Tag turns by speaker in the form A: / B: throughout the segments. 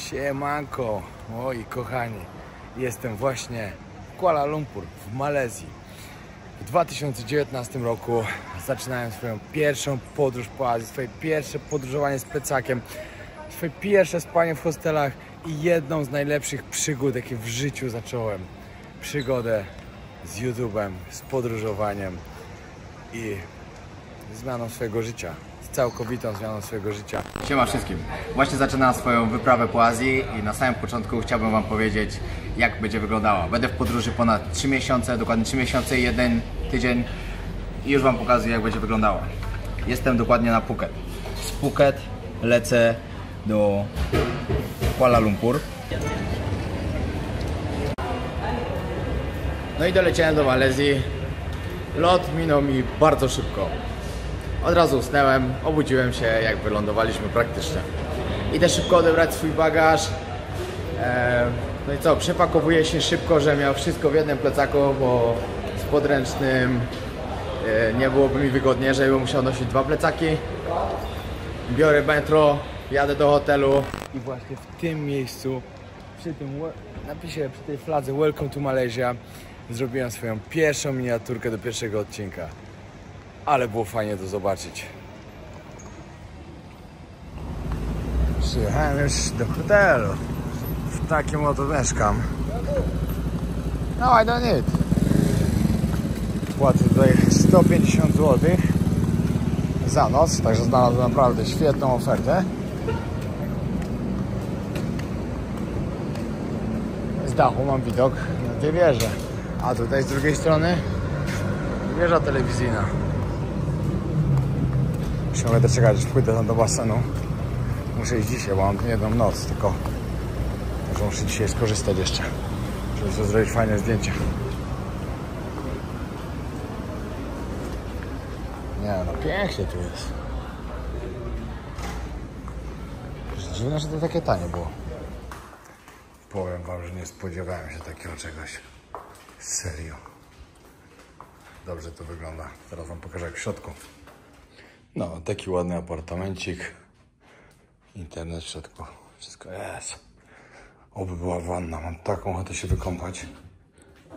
A: Siemanko, moi kochani, jestem właśnie w Kuala Lumpur w Malezji. W 2019 roku zaczynałem swoją pierwszą podróż po Azji, swoje pierwsze podróżowanie z plecakiem, swoje pierwsze spanie w hostelach i jedną z najlepszych przygód, jakie w życiu zacząłem. Przygodę z YouTube'em, z podróżowaniem i zmianą swojego życia. Całkowitą zmianą swojego życia.
B: Siema wszystkim. Właśnie zaczynam swoją wyprawę po Azji i na samym początku chciałbym wam powiedzieć, jak będzie wyglądała. Będę w podróży ponad 3 miesiące, dokładnie 3 miesiące i 1 tydzień i już wam pokazuję, jak będzie wyglądała. Jestem dokładnie na Phuket. Z Phuket lecę do Kuala Lumpur.
A: No i doleciałem do Malezji. Lot minął mi bardzo szybko. Od razu usnąłem, obudziłem się, jak wylądowaliśmy praktycznie. Idę szybko odebrać swój bagaż. No i co, przepakowuję się szybko, że miał wszystko w jednym plecaku, bo z podręcznym nie byłoby mi wygodnie, żebym musiał nosić 2 plecaki. Biorę metro, jadę do hotelu i właśnie w tym miejscu, przy tym napisie, przy tej fladze Welcome to Malaysia, zrobiłem swoją pierwszą miniaturkę do pierwszego odcinka. Ale było fajnie to zobaczyć. Przyjechałem już do hotelu. W takim oto mieszkam. No, I don't need. Płacę tutaj 150 zł za noc, także znalazłem naprawdę świetną ofertę. Z dachu mam widok na tę wieżę. A tutaj z drugiej strony wieża telewizyjna. Już nie mogę doczekać, że pójdę tam do basenu. Muszę iść dzisiaj, bo mam jedną noc tylko. Także muszę dzisiaj skorzystać jeszcze, żeby sobie zrobić fajne zdjęcie. Nie no, pięknie tu jest. Dziwne, że to takie tanie było. Powiem wam, że nie spodziewałem się takiego czegoś. Serio. Dobrze to wygląda. Teraz wam pokażę, jak w środku. No, taki ładny apartamencik. Internet w środku. Wszystko jest. Oby była wanna. Mam taką ochotę się wykąpać.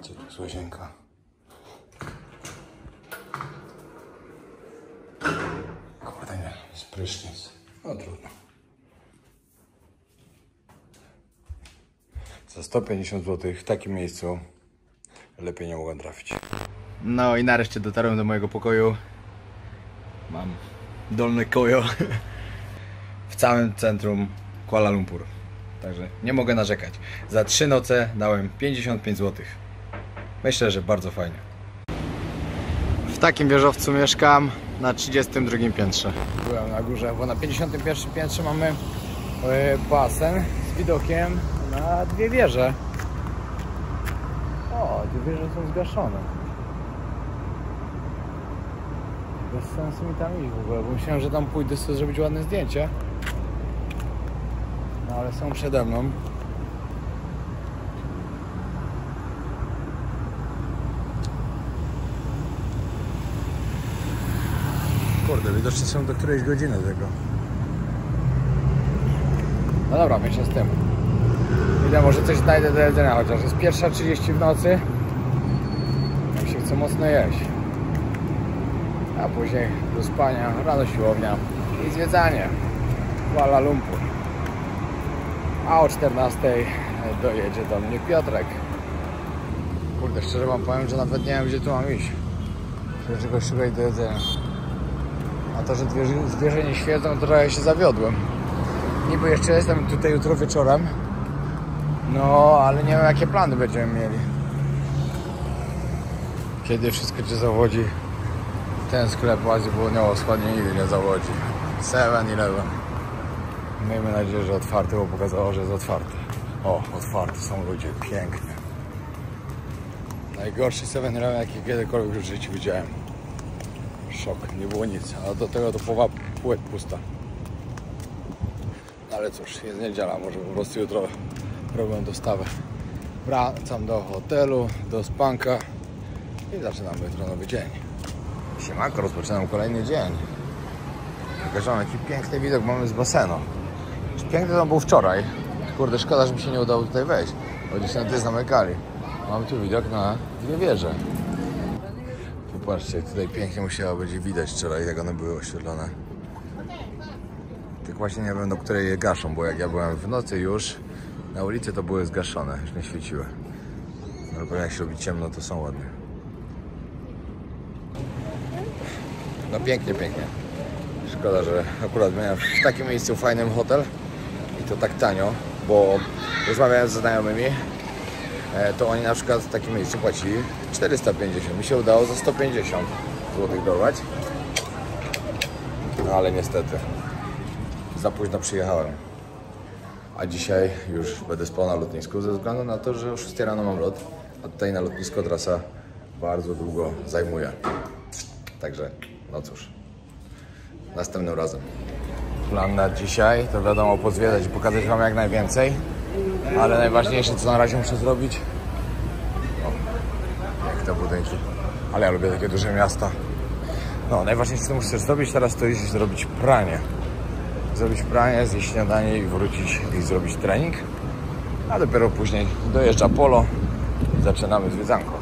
A: Co to jest łazienka? Kurde nie, jest prysznic. No trudno. Za 150 zł w takim miejscu lepiej nie mogłem trafić.
B: No i nareszcie dotarłem do mojego pokoju. Mam dolne kojo w całym centrum Kuala Lumpur. Także nie mogę narzekać. Za 3 noce dałem 55 zł. Myślę, że bardzo fajnie. W takim wieżowcu mieszkam na 32 piętrze.
A: Byłem na górze, bo na 51 piętrze mamy basen z widokiem na 2 wieże. O, 2 wieże są zgaszone. Bez sensu mi tam iść w ogóle, bo myślałem, że tam pójdę sobie zrobić ładne zdjęcie. No ale są przede mną. Kurde, widocznie są do którejś godziny tego. No dobra, myślę z tym. Idę, może coś znajdę do jedzenia, chociaż jest 1:30 w nocy. Jak się chce mocno jeść. A później do spania, rano siłownia i zwiedzanie Kuala Lumpur. A o 14 dojedzie do mnie Piotrek. Kurde, szczerze wam powiem, że nawet nie wiem, gdzie tu mam iść. Żeby czegoś szukać do jedzenia. A to, że zwierzę nie świecą, to trochę się zawiodłem. Niby jeszcze jestem tutaj jutro wieczorem. No, ale nie wiem, jakie plany będziemy mieli. Kiedy wszystko cię zawodzi. Ten sklep w Azji Południowo-Wschodniej nigdy nie zawodzi. 7-Eleven. Miejmy nadzieję, że otwarty, bo pokazało, że jest otwarty. O, otwarty są ludzie, pięknie. Najgorszy 7-Eleven, jaki kiedykolwiek w życiu widziałem. Szok, nie było nic, a do tego to połowa płyt pusta. Ale cóż, jest niedziela, może po prostu jutro robią dostawę. Wracam do hotelu, do spanka i zaczynamy jutro nowy dzień. Siemanko, rozpoczynam kolejny dzień. Pokażę wam, jaki piękny widok mamy z basenu. Piękny to był wczoraj, Kurde, szkoda, że mi się nie udało tutaj wejść, bo gdzieś na ty zamykali. Mamy tu widok na dwie wieże. Popatrzcie, tutaj pięknie musiało być widać wczoraj, jak one były oświetlone. Tylko właśnie nie wiem, do której je gaszą, bo jak ja byłem w nocy już na ulicy, to były zgaszone, już nie świeciły. No ale jak się robi ciemno, to są ładne. No pięknie, pięknie. Szkoda, że akurat miałem w takim miejscu fajnym hotel i to tak tanio, bo rozmawiałem ze znajomymi, to oni na przykład w takim miejscu płacili 450, mi się udało za 150 zł dorwać, no ale niestety za późno przyjechałem, a dzisiaj już będę spał na lotnisku ze względu na to, że o 6 rano mam lot, a tutaj na lotnisko trasa bardzo długo zajmuje, także no cóż, następnym razem. Plan na dzisiaj to wiadomo pozwiedzać i pokazać wam jak najwięcej, ale najważniejsze co na razie muszę zrobić, jak te budynki, ale ja lubię takie duże miasta. No najważniejsze co muszę zrobić teraz to iść zrobić pranie. Zrobić pranie, zjeść śniadanie i wrócić i zrobić trening, a dopiero później dojeżdża Polo i zaczynamy zwiedzanko.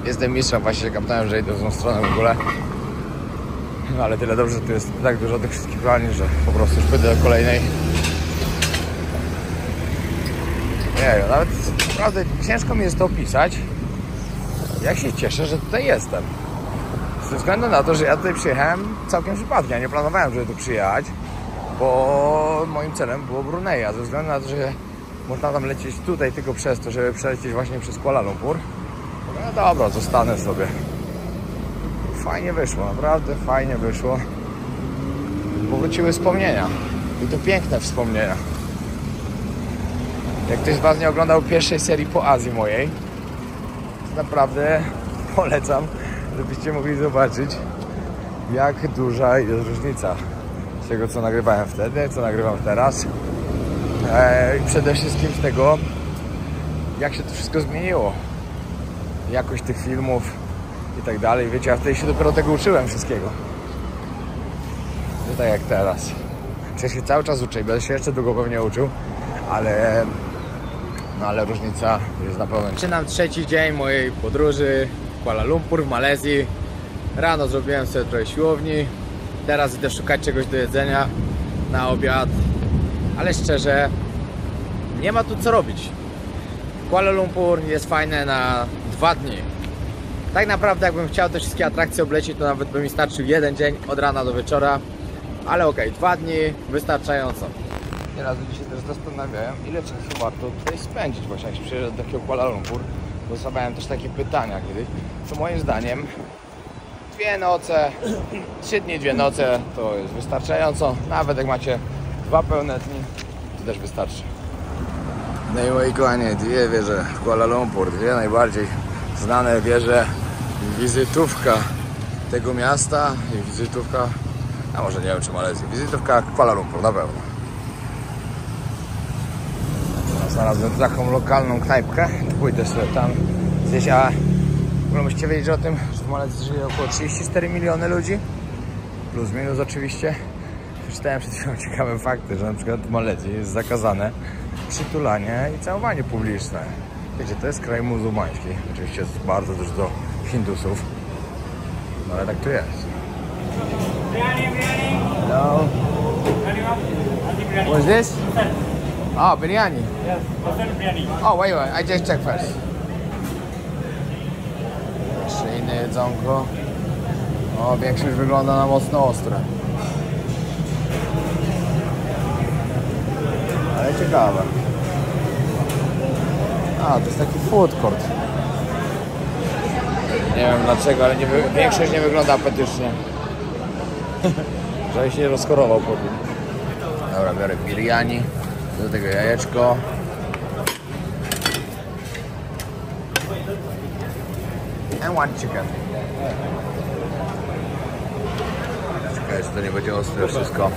A: Jestem mistrzem, właśnie się kapnąłem, że idę w tą stronę w ogóle. No ale tyle dobrze, że tu jest tak dużo tych wszystkich plani, że po prostu już pójdę do kolejnej. Nie, nawet naprawdę ciężko mi jest to opisać, jak się cieszę, że tutaj jestem. Ze względu na to, że ja tutaj przyjechałem całkiem przypadkiem. Ja nie planowałem, żeby tu przyjechać, bo moim celem było Brunei, a ze względu na to, że można tam lecieć tutaj tylko przez to, żeby przelecieć właśnie przez Kuala Lumpur. No dobra, zostanę sobie. Fajnie wyszło, naprawdę fajnie wyszło. Powróciły wspomnienia. I to piękne wspomnienia. Jak ktoś z was nie oglądał pierwszej serii po Azji mojej, to naprawdę polecam, żebyście mogli zobaczyć, jak duża jest różnica z tego, co nagrywałem wtedy, co nagrywam teraz. I przede wszystkim z tego, jak się to wszystko zmieniło. Jakość tych filmów i tak dalej. Wiecie, ja wtedy się dopiero tego uczyłem wszystkiego. Nie tak jak teraz. Przecież się cały czas uczę i będę się jeszcze długo pewnie uczył, ale no ale różnica jest na pewno. Zaczynam trzeci dzień mojej podróży w Kuala Lumpur w Malezji. Rano zrobiłem sobie trochę siłowni. Teraz idę szukać czegoś do jedzenia na obiad. Ale szczerze, nie ma tu co robić. Kuala Lumpur jest fajne na 2 dni. Tak naprawdę jakbym chciał te wszystkie atrakcje oblecieć, to nawet by mi starczył jeden dzień od rana do wieczora. Ale okej, 2 dni wystarczająco. Nieraz ludzie się też zastanawiają, ile czasu warto tutaj spędzić właśnie jak się przyjeżdża do takiego Kuala Lumpur. Bo zostawiałem też takie pytania kiedyś, co moim zdaniem 2 noce, 3 dni, 2 noce to jest wystarczająco. Nawet jak macie 2 pełne dni, to też wystarczy. No i moi kochani, 2 wieże w Kuala Lumpur, 2 najbardziej znane wieże, wizytówka tego miasta i wizytówka, a może nie wiem czy Malezji, wizytówka Kuala Lumpur na pewno. Znalazłem taką lokalną knajpkę, pójdę sobie tam zjeść, a musicie wiedzieć o tym, że w Malezji żyje około 34 miliony ludzi, plus minus oczywiście. Przeczytałem przed chwilą ciekawe fakty, że na przykład w Malezji jest zakazane przytulanie i całowanie publiczne. Wiecie, to jest kraj muzułmański, oczywiście jest bardzo dużo Hindusów, no ale tak tu jest. Hello. What's this? Oh, biryani.
C: Yes, hotel biryani.
A: Oh, wait, I just check first. Jeszcze inne jedzonko. O, większość wygląda na mocno ostre. Ale ciekawe. A, to jest taki food court. Nie wiem dlaczego, ale większość nie wygląda apetycznie. Żeby się nie rozchorował po tym. Dobra, biorę biryani. Do tego jajeczko. And 1 chicken. Czekaj, że to nie będzie ostre wszystko.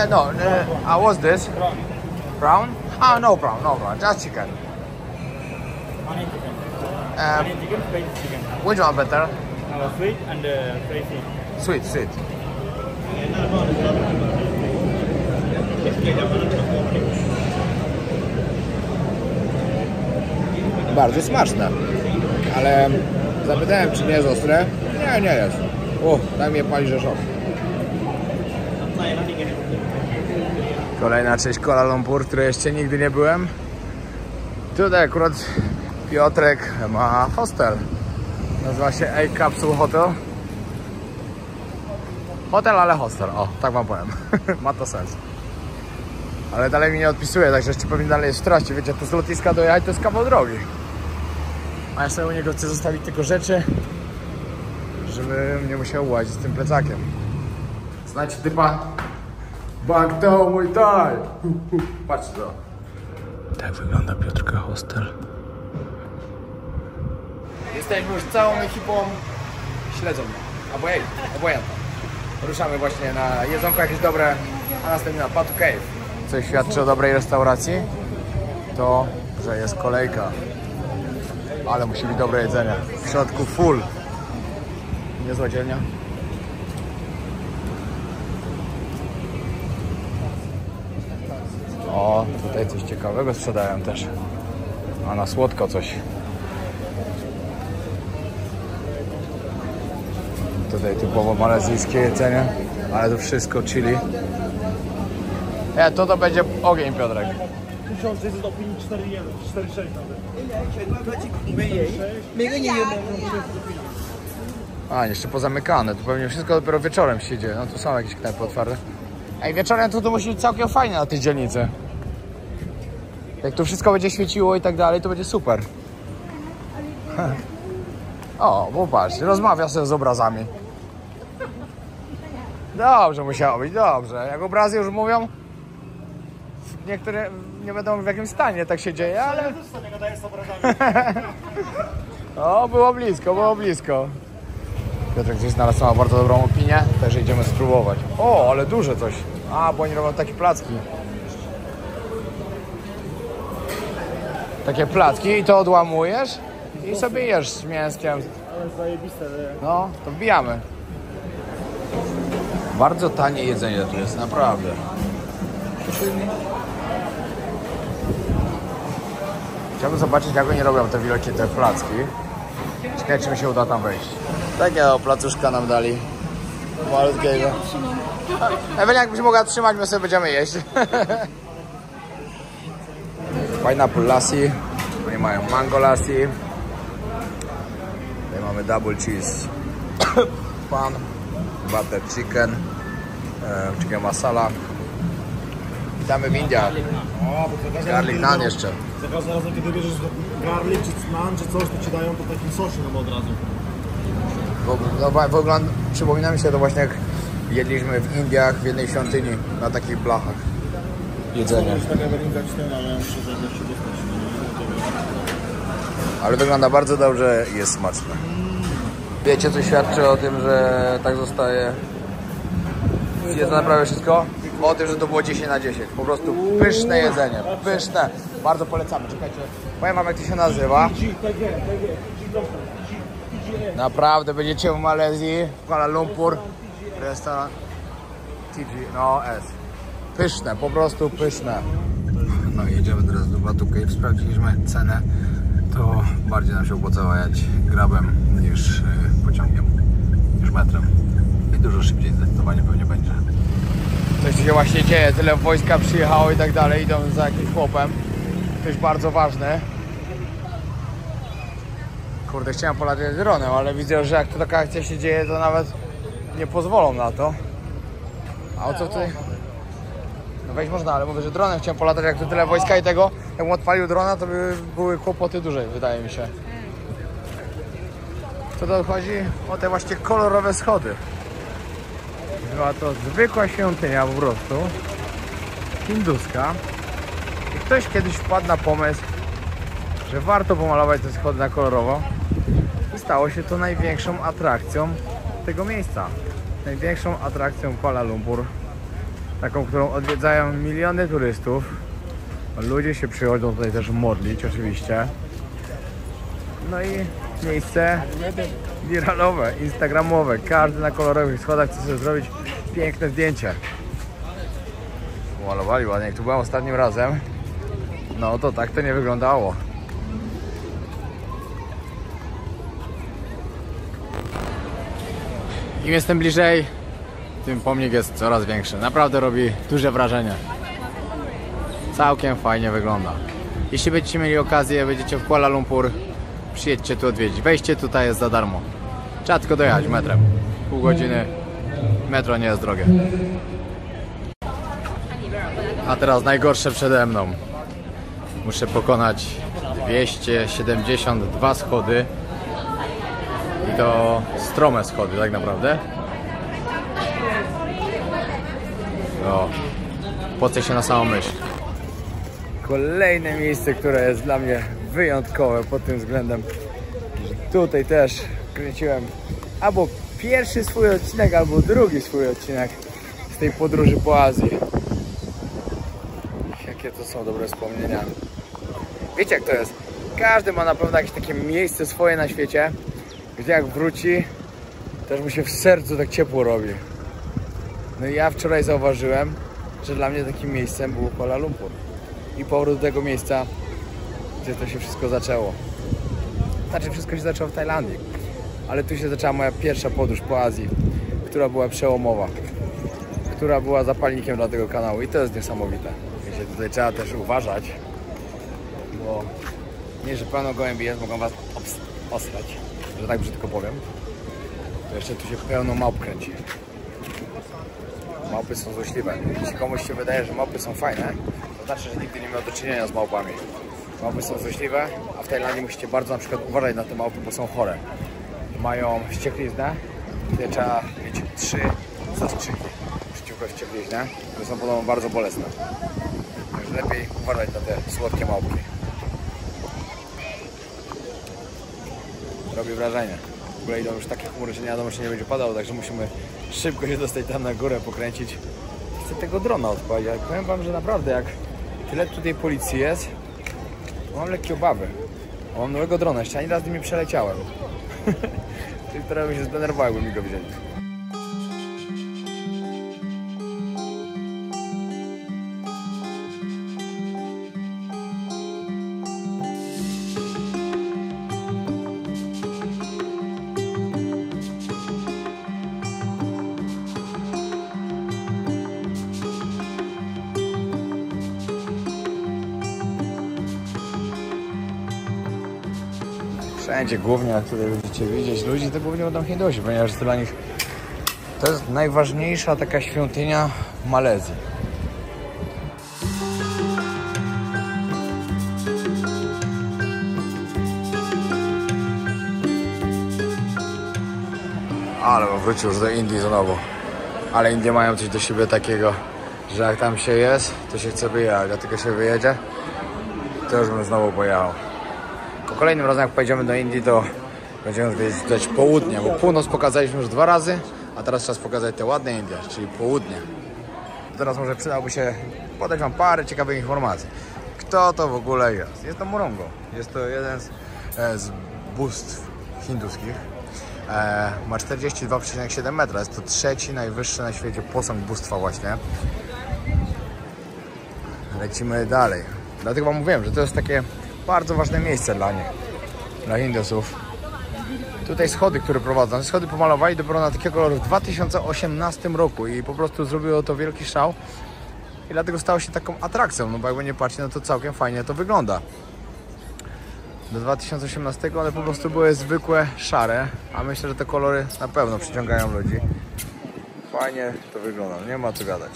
A: No, what's this? Brown. Ah, no problem, no problem. Just chicken.
C: Onion chicken.
A: Um,
C: Onion chicken, spicy chicken.
A: Which one better?
C: Sweet and spicy.
A: Sweet, sweet. Bardzo smaczne. Ale zapytałem, czy nie jest ostre. Nie, nie jest. Tak mnie pali rzeszok. Kolejna część Kuala Lumpur, w której jeszcze nigdy nie byłem. Tutaj akurat Piotrek ma hostel. Nazywa się A Capsule Hotel. Hotel, ale hostel. O, tak wam powiem. Ma to sens. Ale dalej mi nie odpisuje, także jeszcze pewnie dalej jest w trasie. Wiecie, to z lotniska dojechać to jest kawał drogi. A ja sobie u niego chcę zostawić tylko rzeczy, żebym nie musiał łazić z tym plecakiem. Znacie typa? Back to mój taj! Patrzcie to. Tak wygląda Piotrka hostel. Jesteśmy już całą ekipą. Śledzą mnie. Obojętnie. Ruszamy właśnie na jedzonko jakieś dobre, a następnie na Batu Cave. Co świadczy o dobrej restauracji, to, że jest kolejka. Ale musi być dobre jedzenie. W środku full. Niezła dzielnia. O, tutaj coś ciekawego sprzedają też. A na słodko coś. Tutaj typowo malezyjskie jedzenie, ale to wszystko chili. To będzie ogień, Piotrek.
C: 1600 opinii 4,6 nawet.
A: A, jeszcze pozamykane, to pewnie wszystko dopiero wieczorem się dzieje. No tu są jakieś knajpy otwarte. Ej, wieczorem to musi być całkiem fajnie na tej dzielnicy. Jak tu wszystko będzie świeciło i tak dalej, to będzie super. O, popatrz, rozmawia sobie z obrazami. Dobrze musiało być, dobrze. Jak obrazy już mówią, niektóre nie wiadomo w jakim stanie tak się dzieje, ale...
C: Nie gadaję z obrazami.
A: O, było blisko, było blisko. Piotrek gdzieś znalazł ma bardzo dobrą opinię, też idziemy spróbować. O, ale duże coś. A, bo oni robią takie placki. Takie placki i to odłamujesz i sobie jesz z mięskiem.
C: Ale zajebiste,
A: No, to wbijamy. Bardzo tanie jedzenie tu jest, naprawdę. Chciałbym zobaczyć, jak oni robią te wielkie te placki. Ciekawe, czy mi się uda tam wejść. Takiego placuszka nam dali. Malutkiego. Ewelina, jakbyś mogła trzymać, my sobie będziemy jeść. Pineapple lassi. Oni mają mango lassi. Tutaj mamy double cheese pan, butter chicken, chicken masala. Witamy w Indiach. Garlic naan jeszcze.
C: Za każdym razem, kiedy bierzesz garlic czy naan czy coś, to ci dają to takim sosie no od razu.
A: Przypomina mi się to właśnie, jak jedliśmy w Indiach w jednej świątyni na takich blachach. Jedzenie. Ale wygląda bardzo dobrze i jest smaczne. Wiecie, co świadczy o tym, że tak zostaje? Jedzone prawie wszystko? O tym, że to było 10 na 10. Po prostu pyszne jedzenie. Pyszne. Bardzo polecamy. Czekajcie. Powiem wam, jak to się nazywa. Naprawdę będziecie w Malezji, w Kuala Lumpur. Restaurant TG, no S. Pyszne, po prostu pyszne. No i jedziemy teraz do Batu Cave. Sprawdziliśmy cenę. To bardziej nam się opłacało jechać grabem niż pociągiem, niż metrem. I dużo szybciej zdecydowanie pewnie będzie. Coś tu się właśnie dzieje, tyle wojska przyjechało i tak dalej, idą za jakimś chłopem. Ktoś bardzo ważny. Kurde, chciałem polatać dronem, ale widzę, że jak tu taka akcja się dzieje, to nawet nie pozwolą na to. A o co tutaj? No wejść można, ale mówię, że dronem chciałem polatać, jak tu tyle wojska i tego. Jakbym odpalił drona, to by były kłopoty dłużej, wydaje mi się. Co to chodzi? O te właśnie kolorowe schody. Była to zwykła świątynia po prostu. Hinduska. I ktoś kiedyś wpadł na pomysł, że warto pomalować te schody na kolorowo. I stało się to największą atrakcją tego miejsca. Największą atrakcją Kuala Lumpur. Taką, którą odwiedzają miliony turystów.
B: Ludzie się przychodzą tutaj też modlić oczywiście. No i miejsce wiralowe, instagramowe. Każdy na kolorowych schodach chce sobie zrobić piękne zdjęcie. Malowali ładnie. Jak tu byłem ostatnim razem, no to tak to nie wyglądało.
A: Im jestem bliżej, tym pomnik jest coraz większy. Naprawdę robi duże wrażenie. Całkiem fajnie wygląda. Jeśli będziecie mieli okazję, będziecie w Kuala Lumpur, przyjedźcie tu odwiedzić. Wejście tutaj jest za darmo. Trzeba tylko dojechać metrem. Pół godziny. Metro nie jest drogie. A teraz najgorsze przede mną. Muszę pokonać 272 schody. I to strome schody tak naprawdę. No, pocę się na samą myśl.
B: Kolejne miejsce, które jest dla mnie wyjątkowe pod tym względem, że tutaj też kręciłem albo pierwszy swój odcinek, albo drugi swój odcinek z tej podróży po Azji. Jakie to są dobre wspomnienia. Wiecie jak to jest? Każdy ma na pewno jakieś takie miejsce swoje na świecie, gdzie jak wróci, też mu się w sercu tak ciepło robi. No i ja wczoraj zauważyłem, że dla mnie takim miejscem było Kuala Lumpur. I powrót do tego miejsca, gdzie to się wszystko zaczęło. Znaczy wszystko się zaczęło w Tajlandii. Ale tu się zaczęła moja pierwsza podróż po Azji, która była przełomowa. Która była zapalnikiem dla tego kanału i to jest niesamowite. Wiecie, tutaj trzeba też uważać, bo nie, że pełno gołębi jest, mogą was osrać, że tak brzydko powiem. To jeszcze tu się pełno małp kręci. Małpy są złośliwe. Jeśli komuś się wydaje, że małpy są fajne, to znaczy, że nigdy nie miał do czynienia z małpami. Małpy są złośliwe, a w Tajlandii musicie bardzo na przykład uważać na te małpy, bo są chore. Mają wściekliznę, gdzie trzeba mieć 3 zastrzyki przeciwko wściekliźnie, które są podobno bardzo bolesne. Także lepiej uważać na te słodkie małpki. Robi wrażenie. W ogóle idą już takie chmury, że nie wiadomo, czy nie będzie padało, także musimy szybko się dostać tam na górę, pokręcić. Chcę tego drona odpalić, ale powiem wam, że naprawdę jak tyle tutaj policji jest, to mam lekkie obawy. Mam nowego drona, jeszcze ani raz nim nie przeleciałem. Czyli trochę bym się zdenerwował, jakby mi go wzięli. Wszędzie głównie, jak tutaj będziecie widzieć, ludzi to głównie będą Hindusi, ponieważ to dla nich to jest najważniejsza taka świątynia w Malezji. Ale wrócił już do Indii znowu. Ale Indie mają coś do siebie takiego, że jak tam się jest, to się chce wyjechać, a tylko się wyjedzie, to już bym znowu pojechał. Kolejnym razem jak pojedziemy do Indii, to będziemy zwiedzić południe, bo północ pokazaliśmy już 2 razy, a teraz czas pokazać te ładne Indie, czyli południe. Teraz może przydałoby się podać wam parę ciekawych informacji. Kto to w ogóle jest? Jest to Morongo. Jest to jeden z bóstw hinduskich. Ma 42,7 metra. Jest to 3. najwyższy na świecie posąg bóstwa właśnie. Lecimy dalej. Dlatego wam mówiłem, że to jest takie bardzo ważne miejsce dla nich, dla Hindusów. Tutaj schody, które prowadzą, schody pomalowali dopiero na takie kolory w 2018 roku i po prostu zrobiło to wielki szał i dlatego stało się taką atrakcją, no bo jakby nie patrzeć, no to całkiem fajnie to wygląda. Do 2018 one po prostu były zwykłe, szare, a myślę, że te kolory na pewno przyciągają ludzi. Fajnie to wygląda, nie ma co gadać.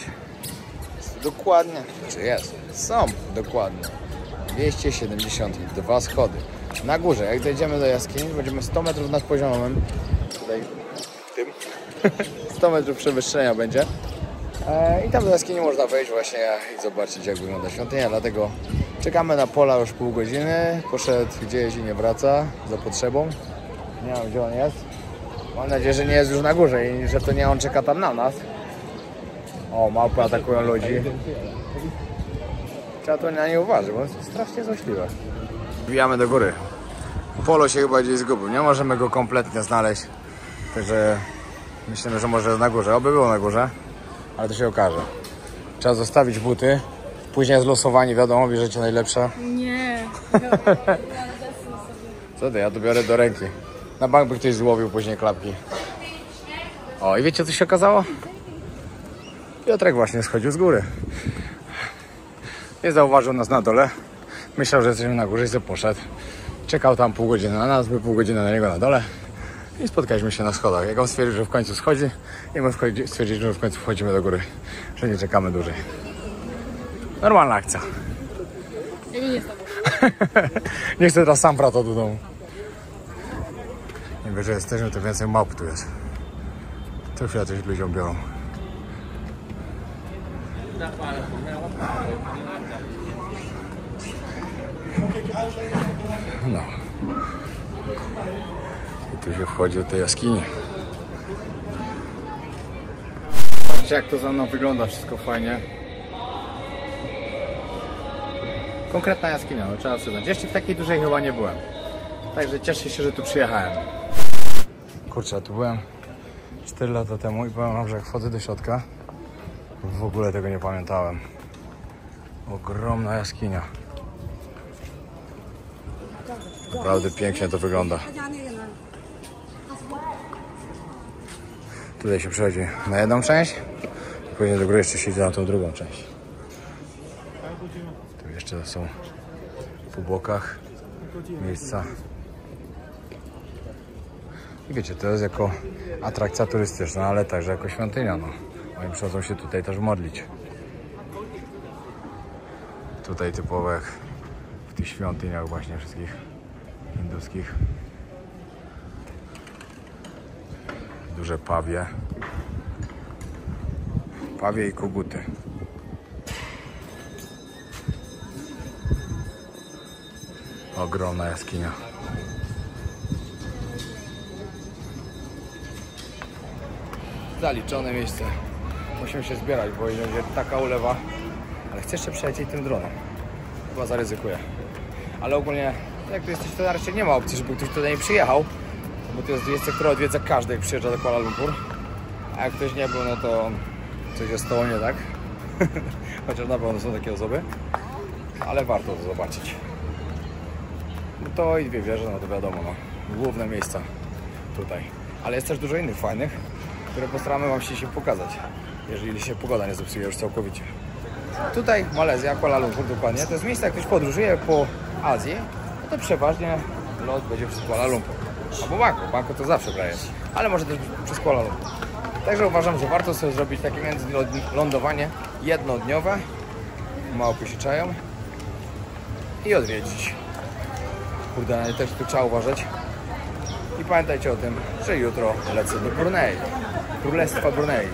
B: Dokładnie, czy jest? Są dokładnie 272 schody. Na górze, jak dojdziemy do jaskini, będziemy 100 metrów nad poziomem. Tutaj, tym. 100 metrów przewyższenia będzie. I tam do jaskini można wejść właśnie i zobaczyć, jak wygląda świątynia. Dlatego czekamy na Pola już pół godziny. Poszedł gdzieś i nie wraca za potrzebą. Nie wiem, gdzie on jest. Mam nadzieję, że nie jest już na górze i że to nie on czeka tam na nas. O, małpy atakują ludzi. Trzeba to na nie uważać, bo jest strasznie złośliwe. Wbijamy do góry. Polo się chyba gdzieś zgubił, nie możemy go kompletnie znaleźć. Także myślimy, że może jest na górze. Oby było na górze, ale to się okaże. Trzeba zostawić buty. Później jest losowanie, wiadomo, bierzecie najlepsze.
D: Nie.
B: Co ty, ja to biorę do ręki. Na bank by ktoś złowił później klapki. O, i wiecie co się okazało? Piotrek właśnie schodził z góry. Nie zauważył nas na dole. Myślał, że jesteśmy na górze i sobie poszedł. Czekał tam pół godziny na nas, my pół godziny na niego na dole. I spotkaliśmy się na schodach. Jak on stwierdził, że w końcu schodzi, i my stwierdziliśmy, że w końcu wchodzimy do góry. Że nie czekamy dłużej. Normalna akcja.
D: Ja nie jestem.
B: Nie chcę teraz sam wracać do domu. Im wyżej jesteśmy, to więcej małp tu jest. To chwilę coś ludziom biorą. No. I tu się wchodzi do tej jaskini. Patrzcie, jak to za mną wygląda, wszystko fajnie. Konkretna jaskinia, no trzeba przyznać. Jeszcze w takiej dużej chyba nie byłem. Także cieszę się, że tu przyjechałem. Kurczę, tu byłem 4 lata temu i powiem wam, że jak wchodzę do środka, w ogóle tego nie pamiętałem. Ogromna jaskinia. Naprawdę pięknie to wygląda. Tutaj się przechodzi na jedną część, później do góry jeszcze się idzie na tą drugą część. Tu jeszcze są po bokach miejsca. I wiecie, to jest jako atrakcja turystyczna, ale także jako świątynia. No. Oni przychodzą się tutaj też modlić. Tutaj typowo jak w tych świątyniach właśnie wszystkich hinduskich. Duże pawie. Pawie i koguty. Ogromna jaskinia. Zaliczone miejsce. Musimy się zbierać, bo będzie taka ulewa. Ale chcę jeszcze przelecieć tym dronem. Chyba zaryzykuję. Ale ogólnie, jak tu jesteś, to raczej nie ma opcji, żeby ktoś tutaj nie przyjechał. Bo to jest miejsce, które odwiedza każdy, jak przyjeżdża do Kuala Lumpur. A jak ktoś nie był, no to coś jest z tobą nie tak. Chociaż na pewno są takie osoby. Ale warto to zobaczyć. No to i dwie wieże, no to wiadomo, no. Główne miejsca tutaj. Ale jest też dużo innych fajnych, które postaramy wam się pokazać, jeżeli się pogoda nie zepsuje już całkowicie. Tutaj Malezja, Kuala Lumpur dokładnie, to jest miejsce, jak ktoś podróżuje po Azji, no to przeważnie lot będzie przez Kuala Lumpur. Albo Bangkok, Bangkok to zawsze prawie, ale może też przez Kuala Lumpur. Także uważam, że warto sobie zrobić takie międzylądowanie jednodniowe, mało posiczają i odwiedzić. Kurde, na nie też tu trzeba uważać. I pamiętajcie o tym, że jutro lecę do Brunei, Królestwa Brunei,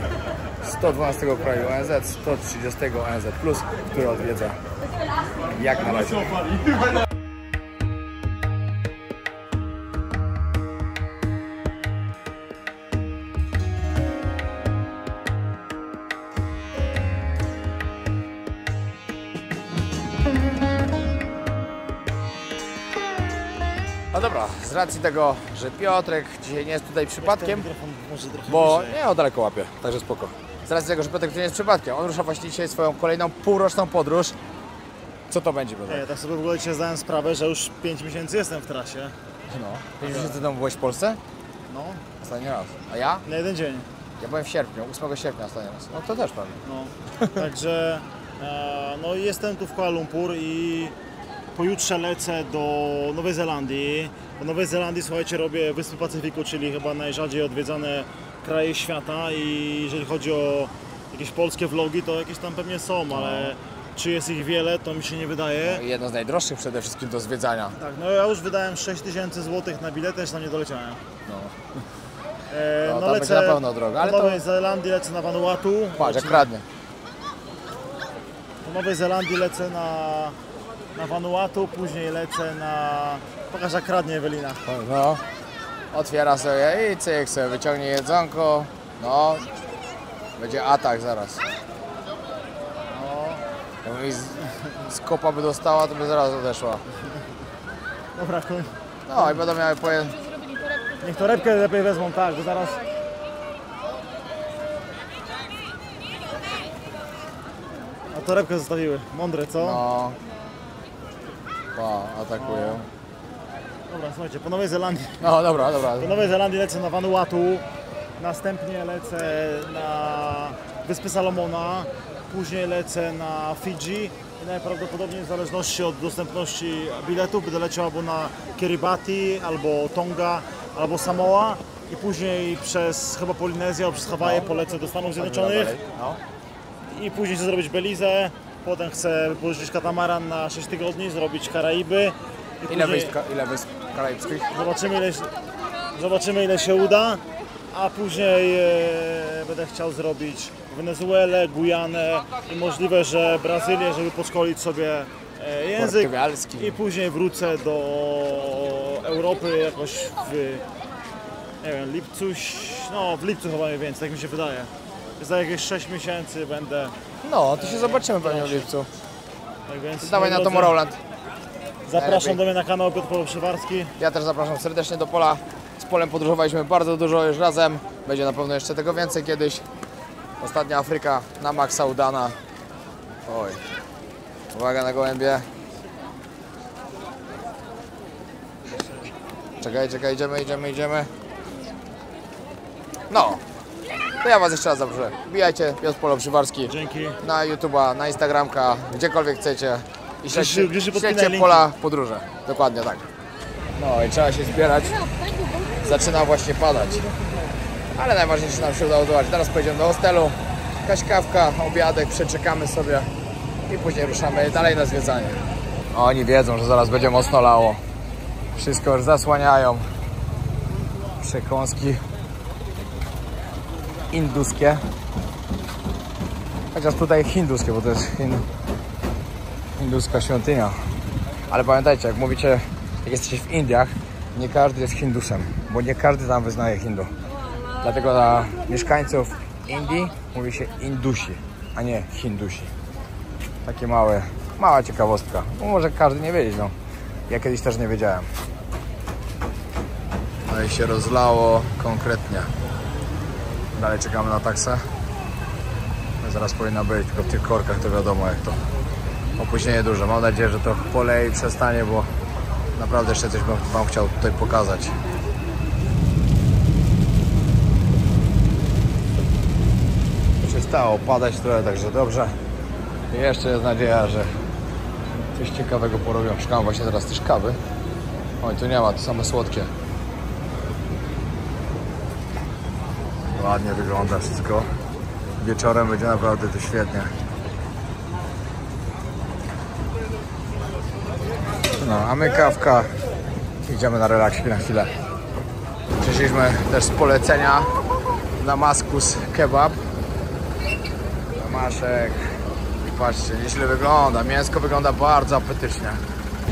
B: 112 kraju ONZ, 130 ONZ+, które odwiedza jak na razie. No dobra, z racji tego, że Piotrek dzisiaj nie jest tutaj przypadkiem, bo nie, o daleko łapie, także spoko. Z racji tego, że Piotrek tutaj nie jest przypadkiem, on rusza właśnie dzisiaj swoją kolejną półroczną podróż. Co to będzie, Piotrek?
C: Ja tak sobie w ogóle dzisiaj zdałem sprawę, że już 5 miesięcy jestem w trasie.
B: No. 5 miesięcy temu byłeś w Polsce?
C: No,
B: Ostatni raz. A ja?
C: na jeden dzień.
B: Ja byłem w sierpniu, 8 sierpnia ostatni raz. No to też pewnie.
C: No, także no jestem tu w Kuala Lumpur i pojutrze lecę do Nowej Zelandii. W Nowej Zelandii, słuchajcie, robię Wyspy Pacyfiku, czyli chyba najrzadziej odwiedzane kraje świata i jeżeli chodzi o jakieś polskie vlogi, to jakieś tam pewnie są, ale czy jest ich wiele, to mi się nie wydaje.
B: No i jedno z najdroższych przede wszystkim do zwiedzania.
C: Tak, no ja już wydałem 6000 zł na bilet, też tam nie doleciałem.
B: No.
C: No
B: tam będzie na pewno droga, ale
C: do
B: to...
C: Nowej Zelandii lecę na Vanuatu.
B: Patrz, jak kradnie.
C: Do Nowej Zelandii lecę na Vanuatu, później lecę na... Pokaż, jak kradnie Ewelina.
B: No. Otwiera sobie i cyk sobie, wyciągnie jedzonko. No. Będzie atak zaraz.
C: No.
A: Jakby mi z kopa by dostała, to by zaraz odeszła.
C: Dobra, koń.
A: No i będą miały
C: Niech torebkę lepiej wezmą, tak, bo zaraz... A torebkę zostawiły. Mądre, co?
A: No. Pa, atakują.
C: Dobra, słuchajcie, po Nowej Zelandii.
A: No dobra, dobra.
C: Do Nowej Zelandii lecę na Vanuatu, następnie lecę na Wyspy Salomona, później lecę na Fidżi i najprawdopodobniej w zależności od dostępności biletów będę leciał albo na Kiribati, albo Tonga, albo Samoa i później przez chyba Polinezję albo przez Hawaje polecę do Stanów Zjednoczonych
A: No.
C: i później chcę zrobić Belizę, potem chcę pożyczyć katamaran na 6 tygodni, zrobić Karaiby. I
A: Ile
C: później-
A: wysp karaibskich?
C: Zobaczymy ile się uda, a później będę chciał zrobić Wenezuelę, Gujanę i możliwe, że Brazylię, żeby podszkolić sobie język
A: Portugalski.
C: i później wrócę do Europy jakoś w, nie wiem, lipcu, no w lipcu chyba mniej więcej, tak mi się wydaje. Za jakieś 6 miesięcy będę,
A: No, to się zobaczymy pewnie w lipcu.
C: tak więc...
A: Dawaj na
C: moi drodzy,
A: Tomorrowland.
C: Zapraszam
A: najlepiej.
C: do mnie na kanał Piotr Polo-Przywarski.
A: Ja też zapraszam serdecznie do Pola. Z Polem podróżowaliśmy bardzo dużo już razem. Będzie na pewno jeszcze tego więcej kiedyś. Ostatnia Afryka na maksa udana. Oj. Uwaga na gołębie. Czekaj, idziemy. No. To ja was jeszcze raz zaproszę. Wbijajcie Piotr Polo-Przywarski
C: Dzięki.
A: na YouTube'a, na Instagramka, gdziekolwiek chcecie. I
C: Gdzieś się podpinaj
A: śledźcie
C: linki.
A: Pola podróże. Dokładnie tak. No i trzeba się zbierać. Zaczyna właśnie padać. Ale najważniejsze nam się udało zobaczyć. Teraz pojedziemy do hostelu. Jakaś kawka, obiadek, przeczekamy sobie i później ruszamy dalej na zwiedzanie. Oni wiedzą, że zaraz będzie mocno lało. Wszystko już zasłaniają. Przekąski induskie. Chociaż tutaj hinduskie, bo to jest hinduska świątynia. Ale pamiętajcie, jak mówicie, jak jesteście w Indiach, nie każdy jest Hindusem, bo nie każdy tam wyznaje Hindu. Dlatego dla mieszkańców Indii mówi się Indusi, a nie Hindusi. Takie mała ciekawostka. No, może każdy nie wiedzieć, no. Ja kiedyś też nie wiedziałem. No i się rozlało konkretnie. Dalej czekamy na taksę. No zaraz powinna być, tylko w tych korkach to wiadomo jak to. Opóźnienie duże. Mam nadzieję, że to poleje i przestanie, bo naprawdę jeszcze coś bym wam chciał tutaj pokazać. To się stało padać trochę, także dobrze. I jeszcze jest nadzieja, że coś ciekawego porobią. Szukam właśnie teraz też kawy. Oj, tu nie ma, to same słodkie. Ładnie wygląda wszystko. Wieczorem będzie naprawdę to świetnie. No, a my kawka. Idziemy na relaksik na chwilę. Przyszliśmy też z polecenia Damaskus kebab. Damaszek. I patrzcie, nieźle wygląda. Mięsko wygląda bardzo apetycznie.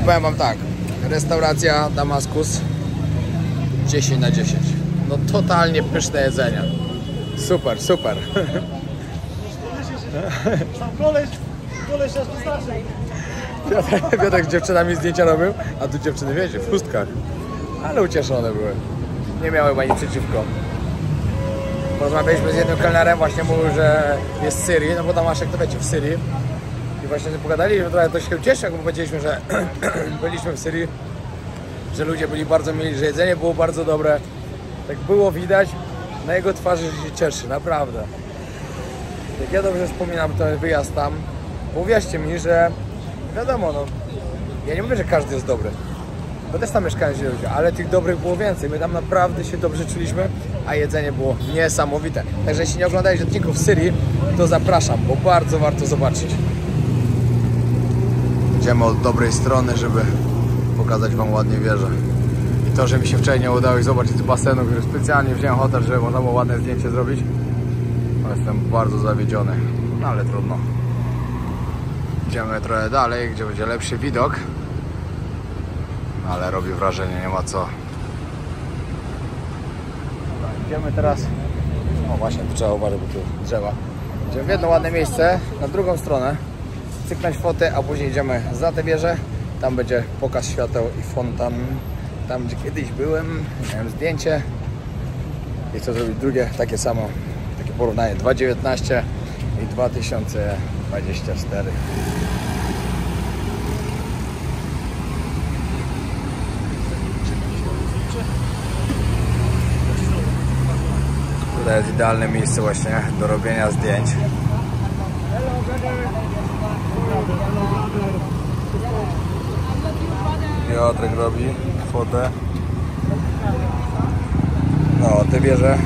A: Powiem wam tak. Restauracja Damaskus 10 na 10. No totalnie pyszne jedzenie. Super, super.
C: Tam koleś aż wystarczy.
A: Piotrek z dziewczynami zdjęcia robił, a tu dziewczyny, wiecie, w chustkach. Ale ucieszone były. Nie miały chyba nic przeciwko. Porozmawialiśmy z jednym kelnerem, właśnie mówił, że jest z Syrii, no bo Damaszek to wiecie, w Syrii. I właśnie pogadali, że trochę to się cieszy, bo powiedzieliśmy, że byliśmy w Syrii, że ludzie byli bardzo mili, że jedzenie było bardzo dobre. Tak było widać na jego twarzy, że się cieszy, naprawdę. Jak ja dobrze wspominam ten wyjazd tam, uwierzcie mi, że wiadomo, no, ja nie mówię, że każdy jest dobry, bo też tam mieszkają źli ludzie, ale tych dobrych było więcej. My tam naprawdę się dobrze czuliśmy, a jedzenie było niesamowite. Także jeśli nie oglądaliście odcinków w Syrii, to zapraszam, bo bardzo warto zobaczyć. Idziemy od dobrej strony, żeby pokazać wam ładnie wieżę. I to, że mi się wczoraj nie udało ich zobaczyć z basenu, który specjalnie wziąłem hotel, żeby można było ładne zdjęcie zrobić. No, jestem bardzo zawiedziony, no ale trudno. Idziemy trochę dalej, gdzie będzie lepszy widok. Ale robi wrażenie, nie ma co. Dobra, idziemy teraz. O właśnie, tu trzeba uważać, bo tu drzewa. Idziemy w jedno ładne miejsce, na drugą stronę.
B: cyknąć fotę, a później idziemy za tę wieżę. Tam będzie pokaz świateł i fontan. Tam, gdzie kiedyś byłem, miałem zdjęcie i chcę zrobić drugie, takie samo, takie porównanie 2019 i 2024. To jest idealne miejsce właśnie do robienia zdjęć. Piotrek robi fotę. No, te wieże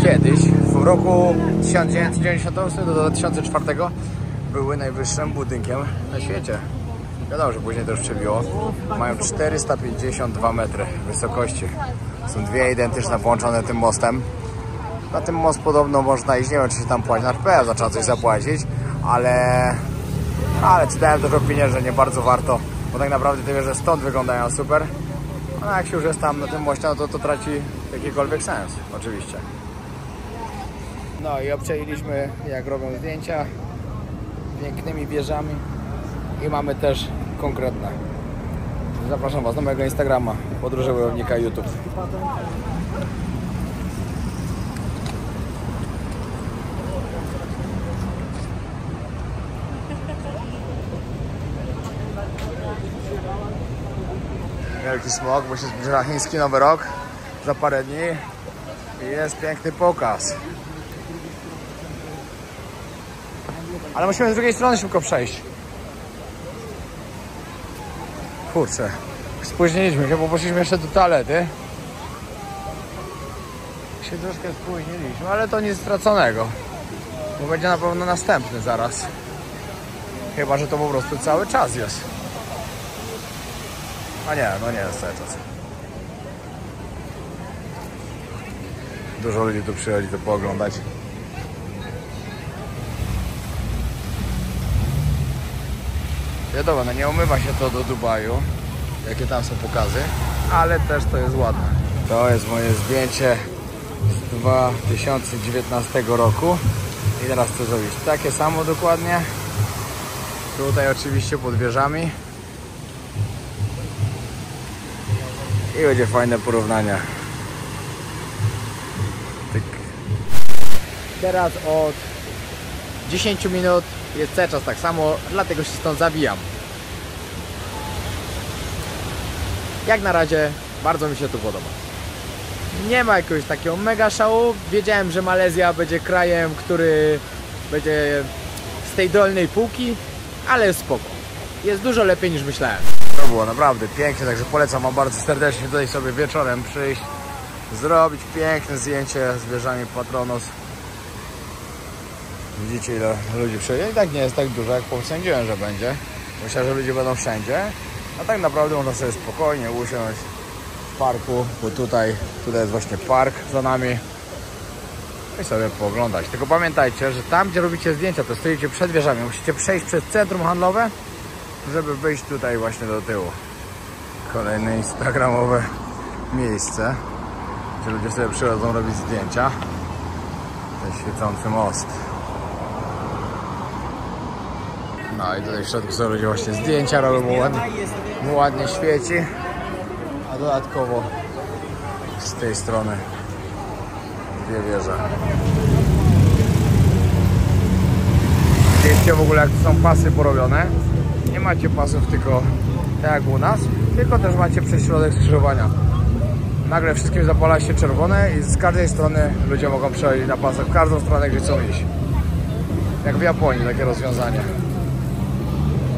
B: kiedyś, w roku 1998 do 2004 były najwyższym budynkiem na świecie. Wiadomo, że później to już przebiło. Mają 452 metry wysokości. Są dwie identyczne, połączone tym mostem. Na tym most podobno można iść, nie wiem, czy się tam płaci. Na pewno zaczęła coś zapłacić, ale czytałem też opinię, że nie bardzo warto, bo tak naprawdę te wieże stąd wyglądają super. No jak się już jest tam na tym moście, no to traci jakikolwiek sens, oczywiście. No i obczajiliśmy, jak robią zdjęcia pięknymi wieżami i mamy też konkretne. Zapraszam Was na mojego Instagrama, Podróże Wojownika YouTube. Wielki smog, bo się zbliża chiński Nowy Rok za parę dni i jest piękny pokaz. Ale musimy z drugiej strony szybko przejść. Kurczę, spóźniliśmy się, bo poszliśmy jeszcze do toalety. Się troszkę spóźniliśmy, ale to nic straconego, bo będzie na pewno następny zaraz. Chyba że to po prostu cały czas jest. A nie, no nie jest cały czas. Dużo ludzi tu przychodzi to pooglądać. Wiadomo, no nie umywa się to do Dubaju, jakie tam są pokazy, ale też to jest ładne. To jest moje zdjęcie z 2019 roku i teraz chcę zrobić takie samo dokładnie. Tutaj oczywiście pod wieżami. I będzie fajne porównanie. Tyk. Teraz od 10 minut jest cały czas tak samo, dlatego się stąd zawijam. Jak na razie bardzo mi się tu podoba. Nie ma jakiegoś takiego mega szału. Wiedziałem, że Malezja będzie krajem, który będzie z tej dolnej półki, ale jest spoko. Jest dużo lepiej niż myślałem. To było naprawdę pięknie, także polecam Wam bardzo serdecznie tutaj sobie wieczorem przyjść, zrobić piękne zdjęcie z wieżami Patronos. Widzicie, ile ludzi przyjdzie? I tak nie jest tak dużo, jak sądziłem, że będzie. Myślałem, że ludzie będą wszędzie, a tak naprawdę można sobie spokojnie usiąść w parku, bo tutaj jest właśnie park za nami i sobie pooglądać. Tylko pamiętajcie, że tam, gdzie robicie zdjęcia, to stoicie przed wieżami, musicie przejść przez centrum handlowe, żeby wyjść tutaj właśnie do tyłu. Kolejne instagramowe miejsce, gdzie ludzie sobie przychodzą robić zdjęcia. Ten świecący most. No i tutaj w środku są ludzie właśnie zdjęcia robią, mu ładnie świeci. A dodatkowo z tej strony dwie wieże. Wiecie w ogóle, jak to są pasy porobione? Nie macie pasów tylko tak jak u nas, tylko też macie przez środek skrzyżowania. Nagle wszystkim zapala się czerwone i z każdej strony ludzie mogą przechodzić na pasach w każdą stronę, gdzie chcą iść. Jak w Japonii takie rozwiązanie.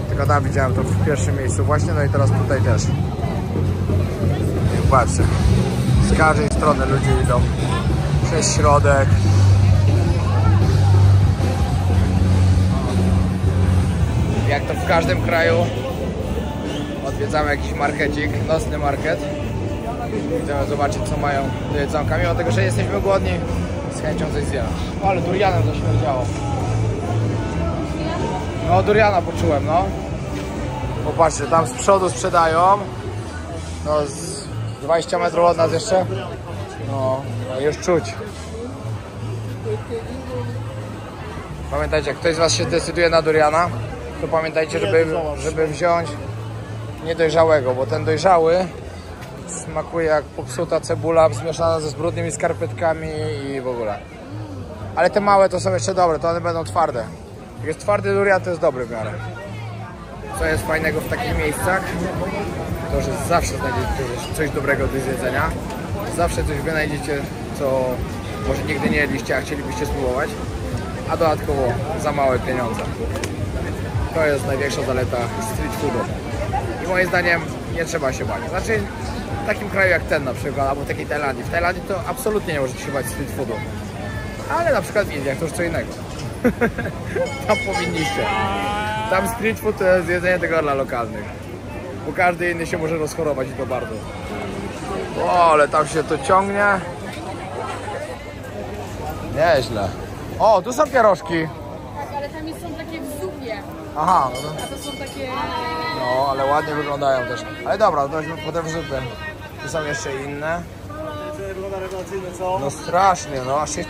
B: Tylko tam widziałem to w pierwszym miejscu właśnie, no i teraz tutaj też. I patrzcie, z każdej strony ludzie idą przez środek. Jak to w każdym kraju, odwiedzamy jakiś markecik, nocny market. Chcemy zobaczyć, co mają do jedzonka, mimo tego, że jesteśmy głodni, z chęcią coś zjemy. O, ale durianem to śmierdziało. No, duriana poczułem, no. Popatrzcie, tam z przodu sprzedają. No, z 20 metrów od nas jeszcze. No, już czuć. Pamiętajcie, jak ktoś z Was się decyduje na duriana, to pamiętajcie, żeby wziąć niedojrzałego, bo ten dojrzały smakuje jak popsuta cebula zmieszana ze brudnymi skarpetkami i w ogóle. Ale te małe to są jeszcze dobre, to one będą twarde. Jak jest twardy durian, to jest dobry w miarę. Co jest fajnego w takich miejscach, to że zawsze znajdziecie coś dobrego do zjedzenia. Zawsze coś wynajdziecie, co może nigdy nie jedliście, a chcielibyście spróbować. A dodatkowo za małe pieniądze. To jest największa zaleta street foodu. I moim zdaniem nie trzeba się bać. Znaczy w takim kraju jak ten na przykład, albo w takiej Tajlandii. W Tajlandii to absolutnie nie możecie się bać street foodu. Ale na przykład w Indiach to już co innego. Tam powinniście. Tam street food to jest jedzenie tego dla lokalnych. Bo każdy inny się może rozchorować i to bardzo. O, ale tam się to ciągnie. Nieźle. O, tu są pierożki.
D: Tak, ale tam są takie w zupie,
B: Aha.
D: a to są takie...
B: No, ale ładnie wyglądają też. Ale dobra, to weźmy potem zupy. Tu są jeszcze inne.
C: Wygląda rewelacyjnie, co?
B: No strasznie, no aż się...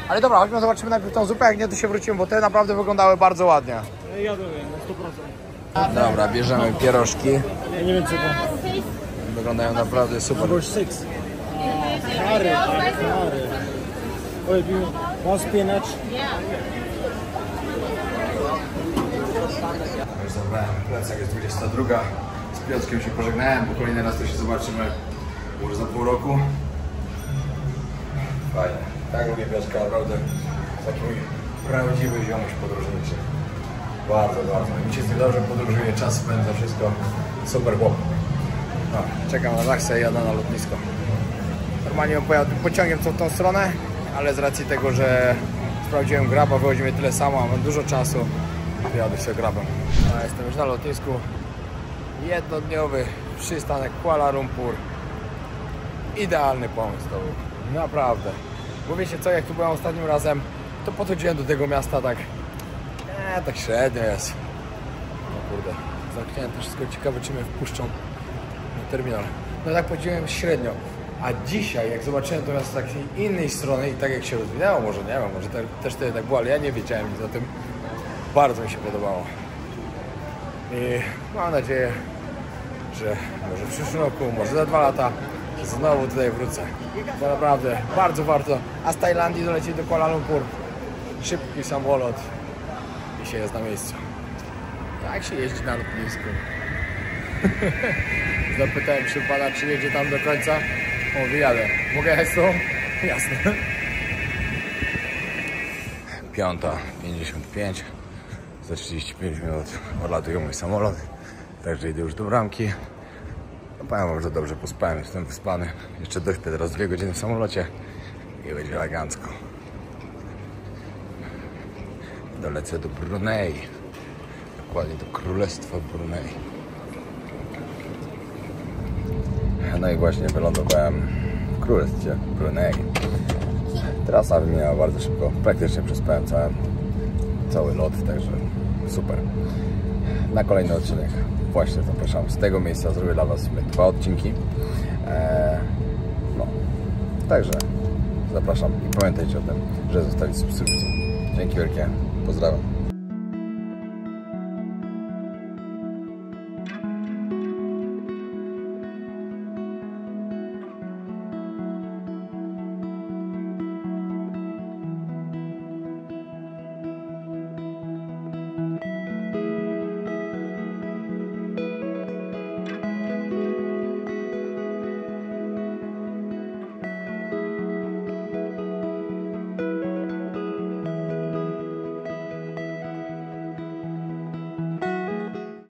B: Ale dobra, chodźmy zobaczymy najpierw tą zupę, jak nie to się wrócimy, bo te naprawdę wyglądały bardzo ładnie.
C: Ja wiem, na 100%.
B: Dobra, bierzemy pierożki.
C: Ja nie wiem co to.
B: Wyglądają naprawdę super.
C: Number 6. Kary. Oj, one spinach.
B: Już zabrałem plecak, jest 22. Z Piotrkiem się pożegnałem, bo kolejny raz to się zobaczymy może za pół roku. Fajnie. Tak lubię Piotrka, naprawdę. Taki mój prawdziwy ziomuś podróżniczy. Bardzo, bardzo. Mi się z nim dobrze podróżuje, czas spędza, wszystko. Super chłop. No, czekam na taksę i jadę na lotnisko. Normalnie bym pojechał pociągiem w tą stronę, ale z racji tego, że sprawdziłem graba, wychodzi mnie tyle samo, a mam dużo czasu, jadę się grabem. No, jestem już na lotnisku. Jednodniowy przystanek Kuala Lumpur. Idealny pomysł to był. Naprawdę. Bo wiecie co, jak tu byłem ostatnim razem, to podchodziłem do tego miasta tak... tak średnio jest. No kurde, zamknięte wszystko. Ciekawe, czy mnie wpuszczą na terminal. No tak powiedziałem średnio. A dzisiaj, jak zobaczyłem to miasto z takiej innej strony i tak jak się rozwinęło, może nie wiem, może też tyle tak było, ale ja nie wiedziałem nic o tym. Bardzo mi się podobało. I mam nadzieję, że może w przyszłym roku, może za 2 lata znowu tutaj wrócę. Bo naprawdę bardzo warto. A z Tajlandii dolecieć do Kuala Lumpur. Szybki samolot i się jest na miejscu. Tak się jeździ na lotnisku. Zapytałem się pana, czy jedzie tam do końca. O, wyjadę. Mogę jechać z tobą? Jasne. 5:55. Za 35 minut odlatuje mój samolot. Także idę już do bramki. No, powiem wam, że dobrze pospałem, jestem wyspany. Jeszcze dośpię teraz 2 godziny w samolocie i będzie elegancko. Dolecę do Brunei. Dokładnie do Królestwa Brunei. No i właśnie wylądowałem w Królestwie Brunei. Trasa wyminęła bardzo szybko. Praktycznie przespałem cały lot, także super. Na kolejny odcinek właśnie zapraszam. Z tego miejsca zrobię dla Was 2 odcinki. No, także zapraszam i pamiętajcie o tym, że zostawić subskrypcję. Dzięki wielkie, pozdrawiam.